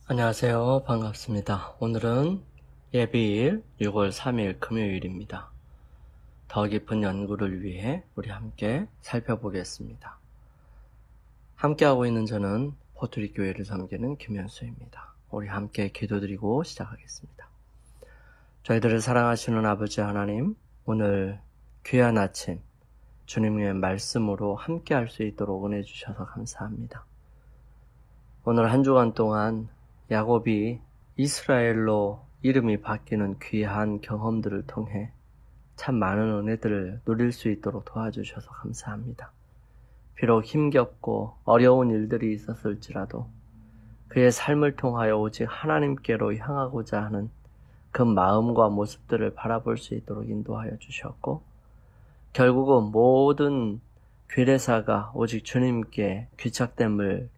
안녕하세요. 반갑습니다. 오늘은 예비일 6월 3일 금요일입니다. 더 깊은 연구를 위해 우리 함께 살펴보겠습니다. 함께하고 있는 저는 포트리 교회를 섬기는 김현수입니다. 우리 함께 기도드리고 시작하겠습니다. 저희들을 사랑하시는 아버지 하나님, 오늘 귀한 아침 주님의 말씀으로 함께할 수 있도록 은혜 주셔서 감사합니다. 오늘 한 주간 동안 야곱이 이스라엘로 이름이 바뀌는 귀한 경험들을 통해 참 많은 은혜들을 누릴 수 있도록 도와주셔서 감사합니다. 비록 힘겹고 어려운 일들이 있었을지라도 그의 삶을 통하여 오직 하나님께로 향하고자 하는 그 마음과 모습들을 바라볼 수 있도록 인도하여 주셨고, 결국은 모든 괴뢰사가 오직 주님께 귀착됨을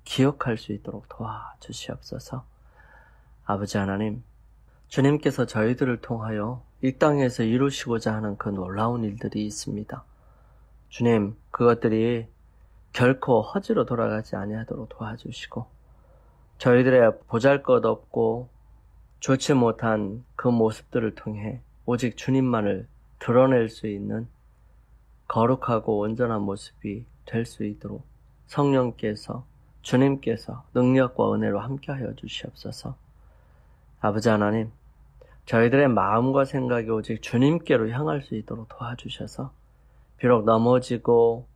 기억할 수 있도록 도와주시옵소서. 아버지 하나님, 주님께서 저희들을 통하여 이 땅에서 이루시고자 하는 그 놀라운 일들이 있습니다. 주님, 그것들이 결코 허지로 돌아가지 아니하도록 도와주시고, 저희들의 보잘것없고 좋지 못한 그 모습들을 통해 오직 주님만을 드러낼 수 있는 거룩하고 온전한 모습이 될 수 있도록 성령께서, 주님께서 능력과 은혜로 함께하여 주시옵소서. 아버지 하나님, 저희들의 마음과 생각이 오직 주님께로 향할 수 있도록 도와주셔서 비록 넘어지고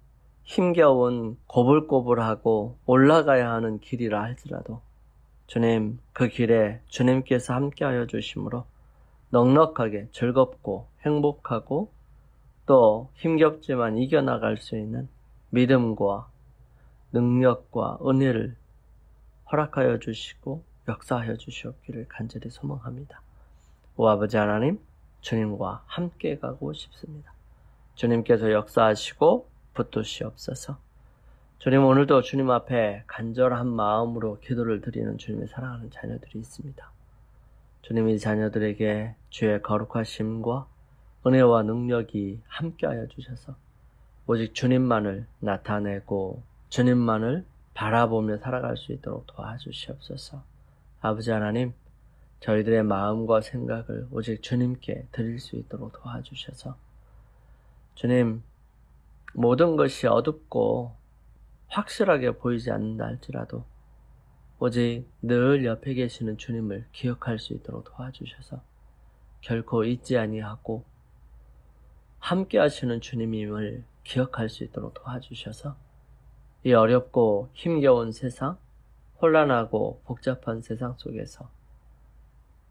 힘겨운 고불고불하고 올라가야 하는 길이라 할지라도 주님, 그 길에 주님께서 함께하여 주심으로 넉넉하게 즐겁고 행복하고 또 힘겹지만 이겨나갈 수 있는 믿음과 능력과 은혜를 허락하여 주시고 역사하여 주시옵기를 간절히 소망합니다. 오 아버지 하나님, 주님과 함께 가고 싶습니다. 주님께서 역사하시고 붙드시옵소서. 주님, 오늘도 주님 앞에 간절한 마음으로 기도를 드리는 주님의 사랑하는 자녀들이 있습니다. 주님, 이 자녀들에게 주의 거룩하심과 은혜와 능력이 함께하여 주셔서 오직 주님만을 나타내고 주님만을 바라보며 살아갈 수 있도록 도와주시옵소서. 아버지 하나님, 저희들의 마음과 생각을 오직 주님께 드릴 수 있도록 도와주셔서 주님, 모든 것이 어둡고 확실하게 보이지 않는다 할지라도 오직 늘 옆에 계시는 주님을 기억할 수 있도록 도와주셔서 결코 잊지 아니하고 함께 하시는 주님임을 기억할 수 있도록 도와주셔서 이 어렵고 힘겨운 세상, 혼란하고 복잡한 세상 속에서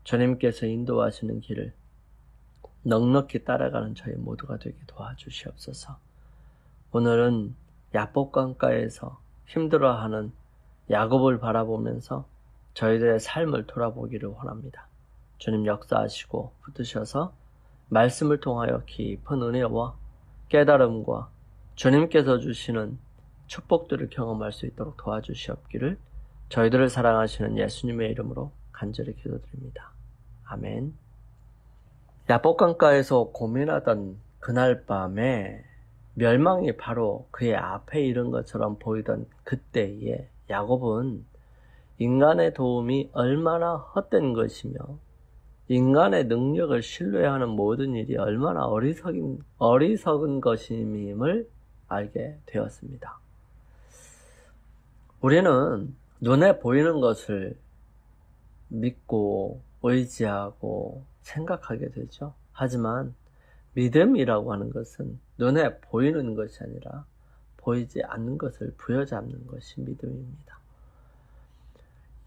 주님께서 인도하시는 길을 넉넉히 따라가는 저희 모두가 되게 도와주시옵소서. 오늘은 야복강가에서 힘들어하는 야곱을 바라보면서 저희들의 삶을 돌아보기를 원합니다. 주님 역사하시고 붙드셔서 말씀을 통하여 깊은 은혜와 깨달음과 주님께서 주시는 축복들을 경험할 수 있도록 도와주시옵기를 저희들을 사랑하시는 예수님의 이름으로 간절히 기도드립니다. 아멘. 야복강가에서 고민하던 그날 밤에 멸망이 바로 그의 앞에 이른 것처럼 보이던 그때에 야곱은 인간의 도움이 얼마나 헛된 것이며 인간의 능력을 신뢰하는 모든 일이 얼마나 어리석은 것임을 알게 되었습니다. 우리는 눈에 보이는 것을 믿고 의지하고 생각하게 되죠. 하지만 믿음이라고 하는 것은 눈에 보이는 것이 아니라 보이지 않는 것을 부여잡는 것이 믿음입니다.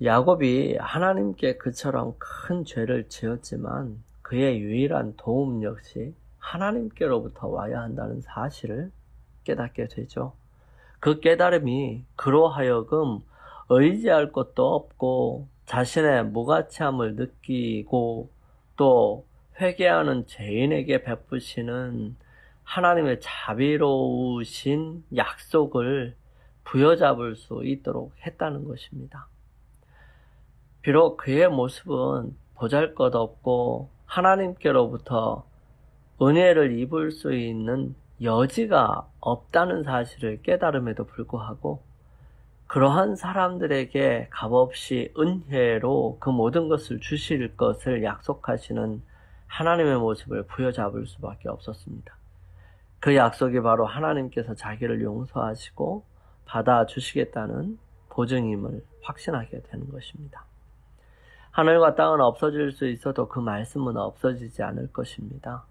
야곱이 하나님께 그처럼 큰 죄를 지었지만 그의 유일한 도움 역시 하나님께로부터 와야 한다는 사실을 깨닫게 되죠. 그 깨달음이 그로 하여금 의지할 것도 없고 자신의 무가치함을 느끼고 또 회개하는 죄인에게 베푸시는 하나님의 자비로우신 약속을 부여잡을 수 있도록 했다는 것입니다. 비록 그의 모습은 보잘것없고 하나님께로부터 은혜를 입을 수 있는 여지가 없다는 사실을 깨달음에도 불구하고 그러한 사람들에게 값없이 은혜로 그 모든 것을 주실 것을 약속하시는 하나님의 모습을 부여잡을 수밖에 없었습니다. 그 약속이 바로 하나님께서 자기를 용서하시고 받아주시겠다는 보증임을 확신하게 되는 것입니다. 하늘과 땅은 없어질 수 있어도 그 말씀은 없어지지 않을 것입니다.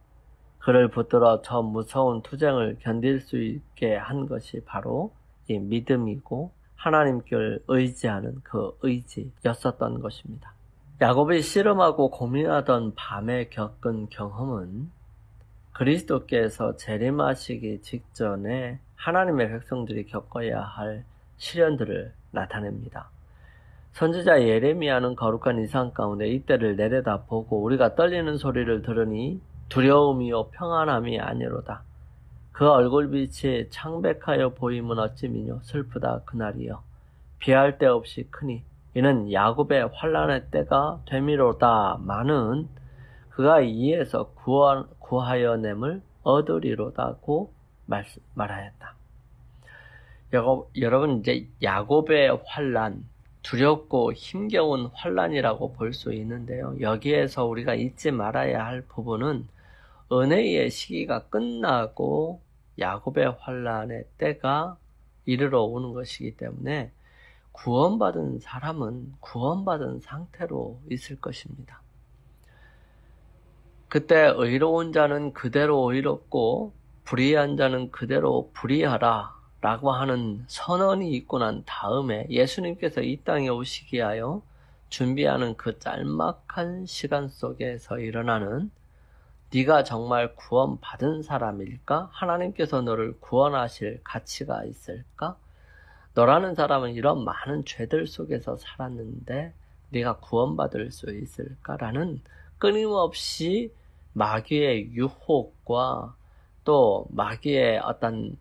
그를 붙들어 저 무서운 투쟁을 견딜 수 있게 한 것이 바로 이 믿음이고 하나님께 의지하는 그 의지였었던 것입니다. 야곱이 씨름하고 고민하던 밤에 겪은 경험은 그리스도께서 재림하시기 직전에 하나님의 백성들이 겪어야 할 시련들을 나타냅니다. 선지자 예레미야는 거룩한 이상 가운데 이때를 내려다보고 우리가 떨리는 소리를 들으니 두려움이요 평안함이 아니로다. 그 얼굴빛이 창백하여 보임은 어찌미뇨 슬프다 그날이여. 비할 데 없이 크니 이는 야곱의 환난의 때가 되미로다. 마는 그가 이에서 구하여냄을 얻으리로다고 말하였다. 여러분 이제 야곱의 환난, 두렵고 힘겨운 환난이라고 볼 수 있는데요. 여기에서 우리가 잊지 말아야 할 부분은 은혜의 시기가 끝나고 야곱의 환난의 때가 이르러 오는 것이기 때문에 구원받은 사람은 구원받은 상태로 있을 것입니다. 그때 의로운 자는 그대로 의롭고 불의한 자는 그대로 불의하라 라고 하는 선언이 있고 난 다음에 예수님께서 이 땅에 오시기 위하여 준비하는 그 짤막한 시간 속에서 일어나는 네가 정말 구원받은 사람일까? 하나님께서 너를 구원하실 가치가 있을까? 너라는 사람은 이런 많은 죄들 속에서 살았는데 네가 구원받을 수 있을까라는 끊임없이 마귀의 유혹과 또 마귀의 어떤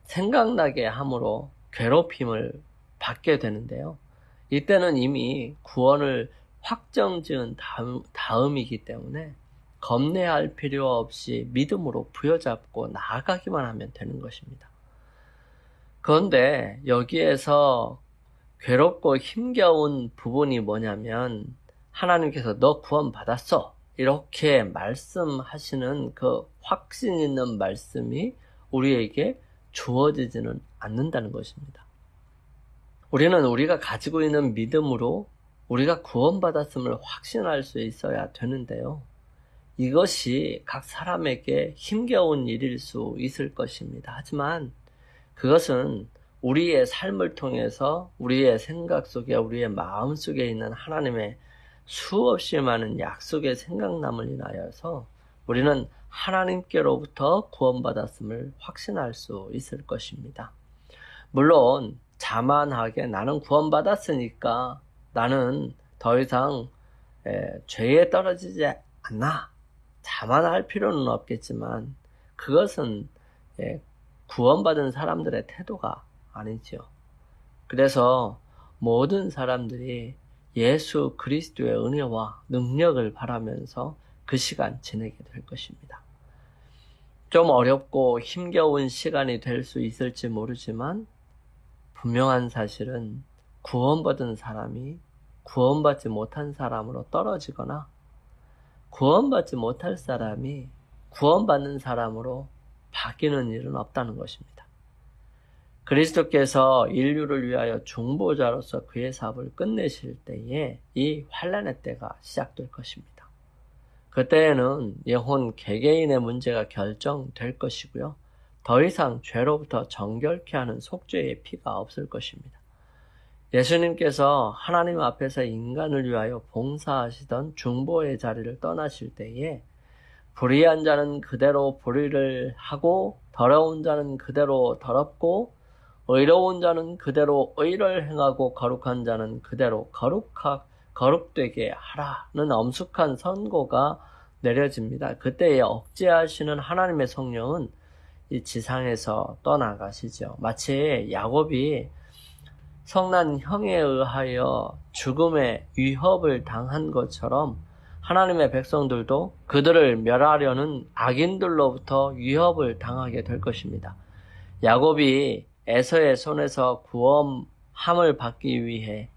생각나게 함으로 괴롭힘을 받게 되는데요. 이때는 이미 구원을 확정지은 다음이기 때문에 겁내할 필요 없이 믿음으로 부여잡고 나아가기만 하면 되는 것입니다. 그런데 여기에서 괴롭고 힘겨운 부분이 뭐냐면 하나님께서 너 구원받았어 이렇게 말씀하시는 그 확신 있는 말씀이 우리에게 주어지지는 않는다는 것입니다. 우리는 우리가 가지고 있는 믿음으로 우리가 구원받았음을 확신할 수 있어야 되는데요. 이것이 각 사람에게 힘겨운 일일 수 있을 것입니다. 하지만 그것은 우리의 삶을 통해서 우리의 생각 속에 우리의 마음 속에 있는 하나님의 수없이 많은 약속의 생각남을 인하여서 우리는 하나님께로부터 구원받았음을 확신할 수 있을 것입니다. 물론 자만하게 나는 구원받았으니까 나는 더 이상 죄에 떨어지지 않나 자만할 필요는 없겠지만 그것은 구원받은 사람들의 태도가 아니죠. 그래서 모든 사람들이 예수 그리스도의 은혜와 능력을 바라면서 그 시간 지내게 될 것입니다. 좀 어렵고 힘겨운 시간이 될 수 있을지 모르지만 분명한 사실은 구원받은 사람이 구원받지 못한 사람으로 떨어지거나 구원받지 못할 사람이 구원받는 사람으로 바뀌는 일은 없다는 것입니다. 그리스도께서 인류를 위하여 중보자로서 그의 사업을 끝내실 때에 이 환난의 때가 시작될 것입니다. 그때에는 영혼 개개인의 문제가 결정될 것이고요. 더 이상 죄로부터 정결케 하는 속죄의 피가 없을 것입니다. 예수님께서 하나님 앞에서 인간을 위하여 봉사하시던 중보의 자리를 떠나실 때에 불의한 자는 그대로 불의를 하고 더러운 자는 그대로 더럽고 의로운 자는 그대로 의를 행하고 거룩한 자는 그대로 거룩되게 하라는 엄숙한 선고가 내려집니다. 그때에 억제하시는 하나님의 성령은 이 지상에서 떠나가시죠. 마치 야곱이 성난 형에 의하여 죽음의 위협을 당한 것처럼 하나님의 백성들도 그들을 멸하려는 악인들로부터 위협을 당하게 될 것입니다. 야곱이 에서의 손에서 함을 받기 위해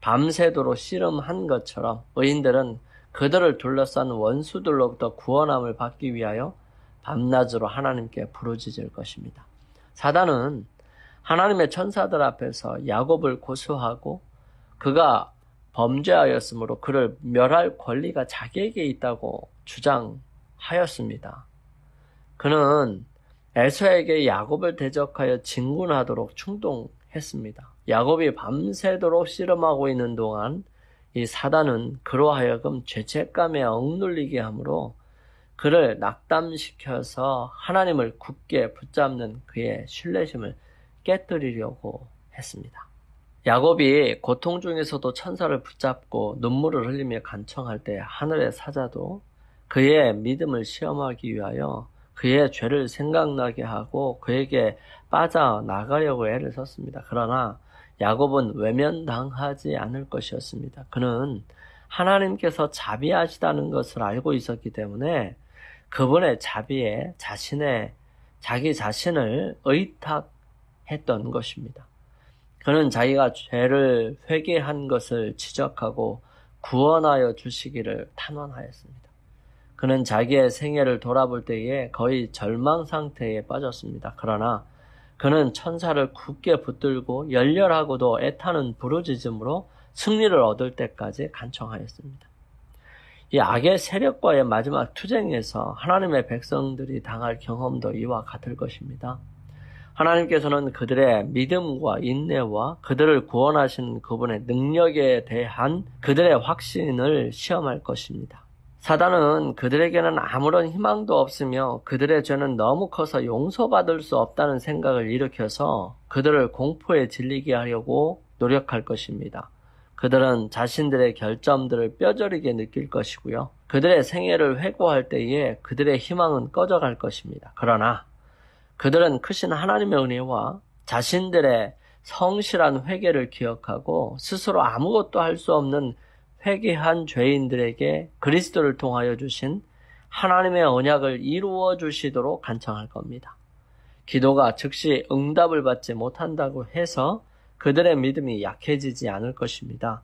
밤새도록 씨름한 것처럼 의인들은 그들을 둘러싼 원수들로부터 구원함을 받기 위하여 밤낮으로 하나님께 부르짖을 것입니다. 사단은 하나님의 천사들 앞에서 야곱을 고소하고 그가 범죄하였으므로 그를 멸할 권리가 자기에게 있다고 주장하였습니다. 그는 에서에게 야곱을 대적하여 진군하도록 충동했습니다. 야곱이 밤새도록 씨름하고 있는 동안 이 사단은 그로 하여금 죄책감에 억눌리게 하므로 그를 낙담시켜서 하나님을 굳게 붙잡는 그의 신뢰심을 깨뜨리려고 했습니다. 야곱이 고통 중에서도 천사를 붙잡고 눈물을 흘리며 간청할 때 하늘의 사자도 그의 믿음을 시험하기 위하여 그의 죄를 생각나게 하고 그에게 빠져나가려고 애를 썼습니다. 그러나 야곱은 외면당하지 않을 것이었습니다. 그는 하나님께서 자비하시다는 것을 알고 있었기 때문에 그분의 자비에 자기 자신을 의탁했던 것입니다. 그는 자기가 죄를 회개한 것을 지적하고 구원하여 주시기를 탄원하였습니다. 그는 자기의 생애를 돌아볼 때에 거의 절망 상태에 빠졌습니다. 그러나 그는 천사를 굳게 붙들고 열렬하고도 애타는 부르짖음으로 승리를 얻을 때까지 간청하였습니다. 이 악의 세력과의 마지막 투쟁에서 하나님의 백성들이 당할 경험도 이와 같을 것입니다. 하나님께서는 그들의 믿음과 인내와 그들을 구원하신 그분의 능력에 대한 그들의 확신을 시험할 것입니다. 사단은 그들에게는 아무런 희망도 없으며 그들의 죄는 너무 커서 용서받을 수 없다는 생각을 일으켜서 그들을 공포에 질리게 하려고 노력할 것입니다. 그들은 자신들의 결점들을 뼈저리게 느낄 것이고요. 그들의 생애를 회고할 때에 그들의 희망은 꺼져갈 것입니다. 그러나 그들은 크신 하나님의 은혜와 자신들의 성실한 회개를 기억하고 스스로 아무것도 할 수 없는 회개한 죄인들에게 그리스도를 통하여 주신 하나님의 언약을 이루어 주시도록 간청할 겁니다. 기도가 즉시 응답을 받지 못한다고 해서 그들의 믿음이 약해지지 않을 것입니다.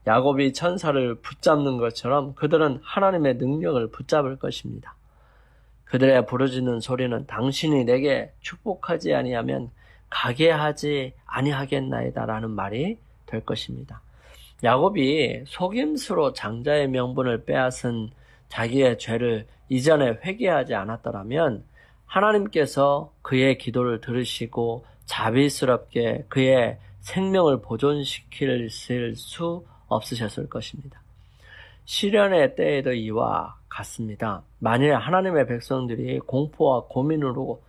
야곱이 천사를 붙잡는 것처럼 그들은 하나님의 능력을 붙잡을 것입니다. 그들의 부르짖는 소리는 당신이 내게 축복하지 아니하면 가게 하지 아니하겠나이다 라는 말이 될 것입니다. 야곱이 속임수로 장자의 명분을 빼앗은 자기의 죄를 이전에 회개하지 않았더라면 하나님께서 그의 기도를 들으시고 자비스럽게 그의 생명을 보존시킬 수 없으셨을 것입니다. 시련의 때에도 이와 같습니다. 만일 하나님의 백성들이 공포와 고민으로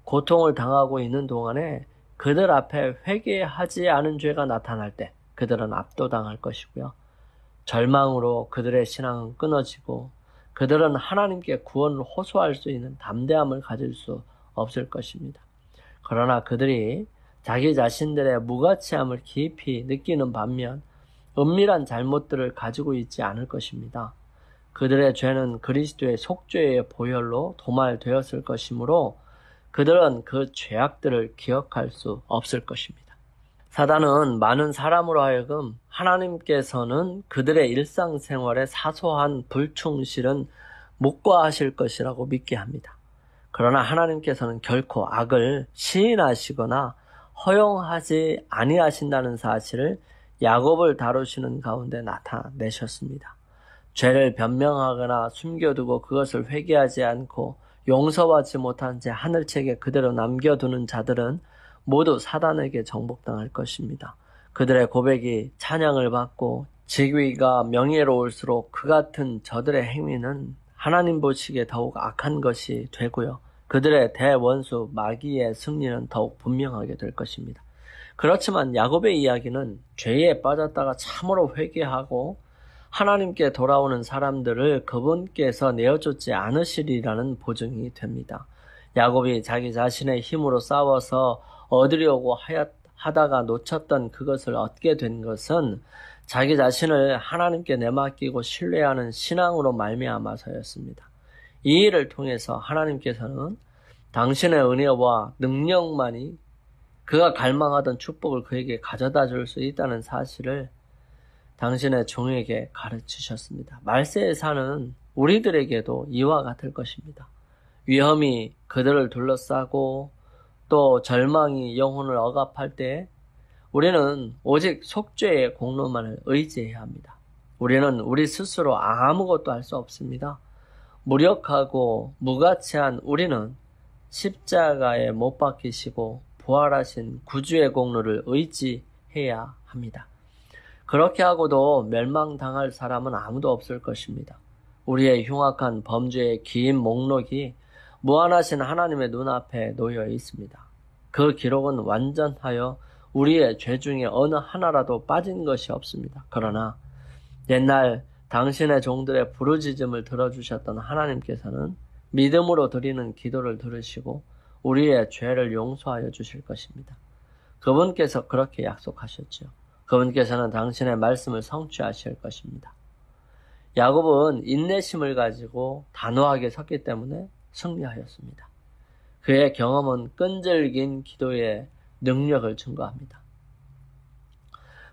고통을 당하고 있는 동안에 그들 앞에 회개하지 않은 죄가 나타날 때 그들은 압도당할 것이고요. 절망으로 그들의 신앙은 끊어지고 그들은 하나님께 구원을 호소할 수 있는 담대함을 가질 수 없을 것입니다. 그러나 그들이 자기 자신들의 무가치함을 깊이 느끼는 반면 은밀한 잘못들을 가지고 있지 않을 것입니다. 그들의 죄는 그리스도의 속죄의 보혈로 도말되었을 것이므로 그들은 그 죄악들을 기억할 수 없을 것입니다. 사단은 많은 사람으로 하여금 하나님께서는 그들의 일상생활에 사소한 불충실은 묵과하실 것이라고 믿게 합니다. 그러나 하나님께서는 결코 악을 시인하시거나 허용하지 아니하신다는 사실을 야곱을 다루시는 가운데 나타내셨습니다. 죄를 변명하거나 숨겨두고 그것을 회개하지 않고 용서받지 못한 채 하늘책에 그대로 남겨두는 자들은 모두 사단에게 정복당할 것입니다. 그들의 고백이 찬양을 받고 직위가 명예로울수록 그 같은 저들의 행위는 하나님 보시기에 더욱 악한 것이 되고요. 그들의 대원수 마귀의 승리는 더욱 분명하게 될 것입니다. 그렇지만 야곱의 이야기는 죄에 빠졌다가 참으로 회개하고 하나님께 돌아오는 사람들을 그분께서 내어쫓지 않으시리라는 보증이 됩니다. 야곱이 자기 자신의 힘으로 싸워서 얻으려고 하다가 놓쳤던 그것을 얻게 된 것은 자기 자신을 하나님께 내맡기고 신뢰하는 신앙으로 말미암아서였습니다. 이 일을 통해서 하나님께서는 당신의 은혜와 능력만이 그가 갈망하던 축복을 그에게 가져다 줄 수 있다는 사실을 당신의 종에게 가르치셨습니다. 말세의 산은 우리들에게도 이와 같을 것입니다. 위험이 그들을 둘러싸고 또 절망이 영혼을 억압할 때 우리는 오직 속죄의 공로만을 의지해야 합니다. 우리는 우리 스스로 아무것도 할 수 없습니다. 무력하고 무가치한 우리는 십자가에 못 박히시고 부활하신 구주의 공로를 의지해야 합니다. 그렇게 하고도 멸망당할 사람은 아무도 없을 것입니다. 우리의 흉악한 범죄의 긴 목록이 무한하신 하나님의 눈앞에 놓여 있습니다. 그 기록은 완전하여 우리의 죄 중에 어느 하나라도 빠진 것이 없습니다. 그러나 옛날 당신의 종들의 부르짖음을 들어주셨던 하나님께서는 믿음으로 드리는 기도를 들으시고 우리의 죄를 용서하여 주실 것입니다. 그분께서 그렇게 약속하셨죠. 그분께서는 당신의 말씀을 성취하실 것입니다. 야곱은 인내심을 가지고 단호하게 섰기 때문에 승리하였습니다. 그의 경험은 끈질긴 기도의 능력을 증거합니다.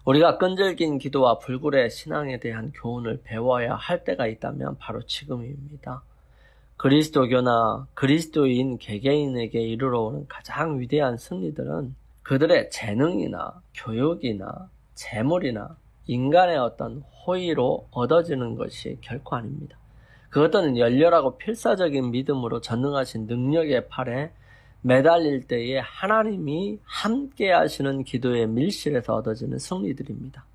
우리가 끈질긴 기도와 불굴의 신앙에 대한 교훈을 배워야 할 때가 있다면 바로 지금입니다. 그리스도교나 그리스도인 개개인에게 이르러오는 가장 위대한 승리들은 그들의 재능이나 교육이나 재물이나 인간의 어떤 호의로 얻어지는 것이 결코 아닙니다. 그것들은 열렬하고 필사적인 믿음으로 전능하신 능력의 팔에 매달릴 때에 하나님이 함께 하시는 기도의 밀실에서 얻어지는 승리들입니다.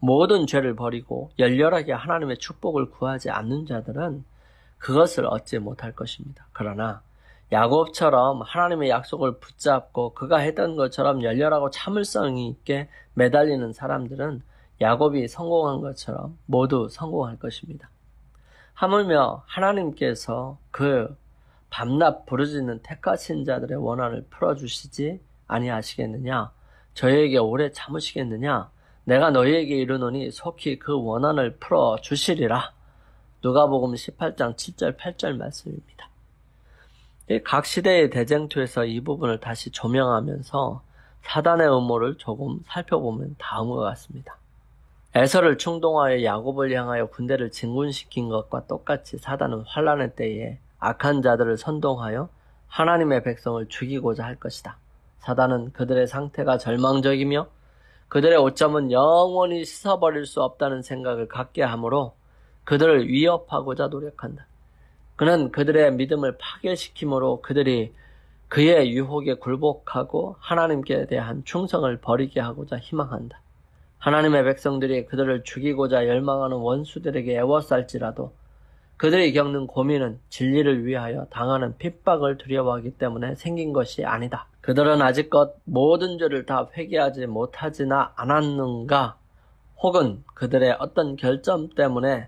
모든 죄를 버리고 열렬하게 하나님의 축복을 구하지 않는 자들은 그것을 얻지 못할 것입니다. 그러나 야곱처럼 하나님의 약속을 붙잡고 그가 했던 것처럼 열렬하고 참을성 있게 매달리는 사람들은 야곱이 성공한 것처럼 모두 성공할 것입니다. 하물며 하나님께서 그 밤낮 부르짖는 택하신 자들의 원한을 풀어주시지 아니하시겠느냐? 저희에게 오래 참으시겠느냐? 내가 너희에게 이르노니 속히 그 원한을 풀어주시리라. 누가복음 18장 7절 8절 말씀입니다. 각 시대의 대쟁투에서 이 부분을 다시 조명하면서 사단의 음모를 조금 살펴보면 다음과 같습니다. 에서를 충동하여 야곱을 향하여 군대를 진군시킨 것과 똑같이 사단은 환난의 때에 악한 자들을 선동하여 하나님의 백성을 죽이고자 할 것이다. 사단은 그들의 상태가 절망적이며 그들의 오점은 영원히 씻어버릴 수 없다는 생각을 갖게 하므로 그들을 위협하고자 노력한다. 그는 그들의 믿음을 파괴시키므로 그들이 그의 유혹에 굴복하고 하나님께 대한 충성을 버리게 하고자 희망한다. 하나님의 백성들이 그들을 죽이고자 열망하는 원수들에게 애워쌀지라도 그들이 겪는 고민은 진리를 위하여 당하는 핍박을 두려워하기 때문에 생긴 것이 아니다. 그들은 아직껏 모든 죄를 다 회개하지 못하지나 않았는가? 혹은 그들의 어떤 결점 때문에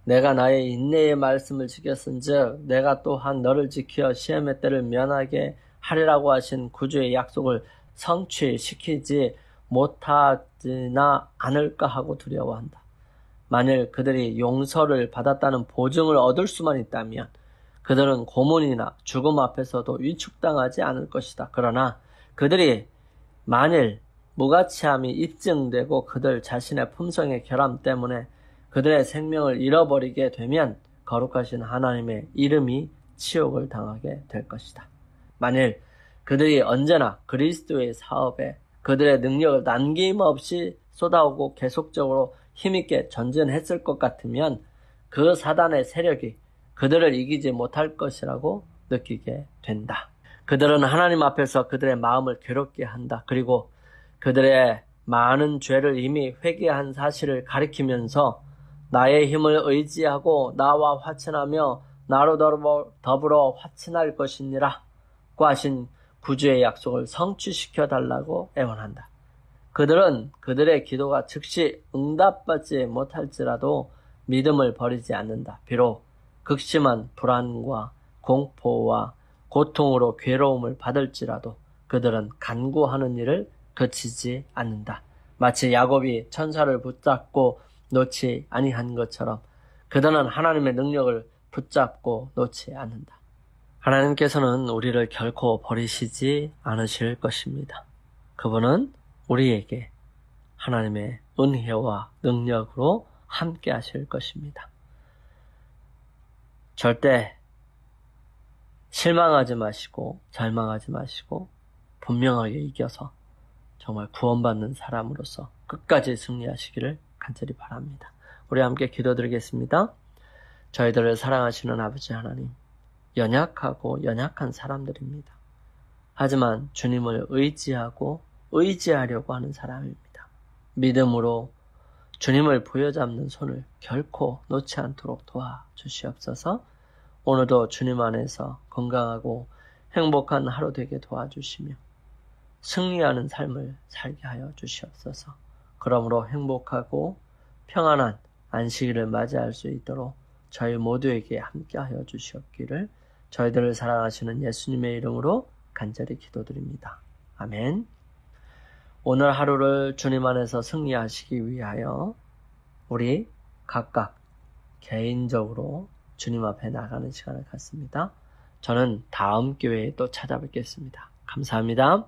내가 나의 인내의 말씀을 지켰은즉 내가 또한 너를 지켜 시험의 때를 면하게 하리라고 하신 구주의 약속을 성취시키지 못하지나 않을까 하고 두려워한다. 만일 그들이 용서를 받았다는 보증을 얻을 수만 있다면 그들은 고문이나 죽음 앞에서도 위축당하지 않을 것이다. 그러나 그들이 만일 무가치함이 입증되고 그들 자신의 품성의 결함 때문에 그들의 생명을 잃어버리게 되면 거룩하신 하나님의 이름이 치욕을 당하게 될 것이다. 만일 그들이 언제나 그리스도의 사업에 그들의 능력을 남김없이 쏟아오고 계속적으로 힘있게 전진했을 것 같으면 그 사단의 세력이 그들을 이기지 못할 것이라고 느끼게 된다. 그들은 하나님 앞에서 그들의 마음을 괴롭게 한다. 그리고 그들의 많은 죄를 이미 회개한 사실을 가리키면서 나의 힘을 의지하고 나와 화친하며 나로 더불어 화친할 것이니라 고 하신 구주의 약속을 성취시켜 달라고 애원한다. 그들은 그들의 기도가 즉시 응답받지 못할지라도 믿음을 버리지 않는다. 비록 극심한 불안과 공포와 고통으로 괴로움을 받을지라도 그들은 간구하는 일을 그치지 않는다. 마치 야곱이 천사를 붙잡고 놓지 아니한 것처럼 그들은 하나님의 능력을 붙잡고 놓지 않는다. 하나님께서는 우리를 결코 버리시지 않으실 것입니다. 그분은 우리에게 하나님의 은혜와 능력으로 함께 하실 것입니다. 절대 실망하지 마시고 절망하지 마시고 분명하게 이겨서 정말 구원받는 사람으로서 끝까지 승리하시기를 간절히 바랍니다. 우리 함께 기도드리겠습니다. 저희들을 사랑하시는 아버지 하나님, 연약하고 연약한 사람들입니다. 하지만 주님을 의지하려고 하는 사람입니다. 믿음으로 주님을 부여잡는 손을 결코 놓지 않도록 도와주시옵소서. 오늘도 주님 안에서 건강하고 행복한 하루 되게 도와주시며 승리하는 삶을 살게 하여 주시옵소서. 그러므로 행복하고 평안한 안식일을 맞이할 수 있도록 저희 모두에게 함께하여 주시옵기를 저희들을 사랑하시는 예수님의 이름으로 간절히 기도드립니다. 아멘. 오늘 하루를 주님 안에서 승리하시기 위하여 우리 각각 개인적으로 주님 앞에 나가는 시간을 갖습니다. 저는 다음 기회에 또 찾아뵙겠습니다. 감사합니다.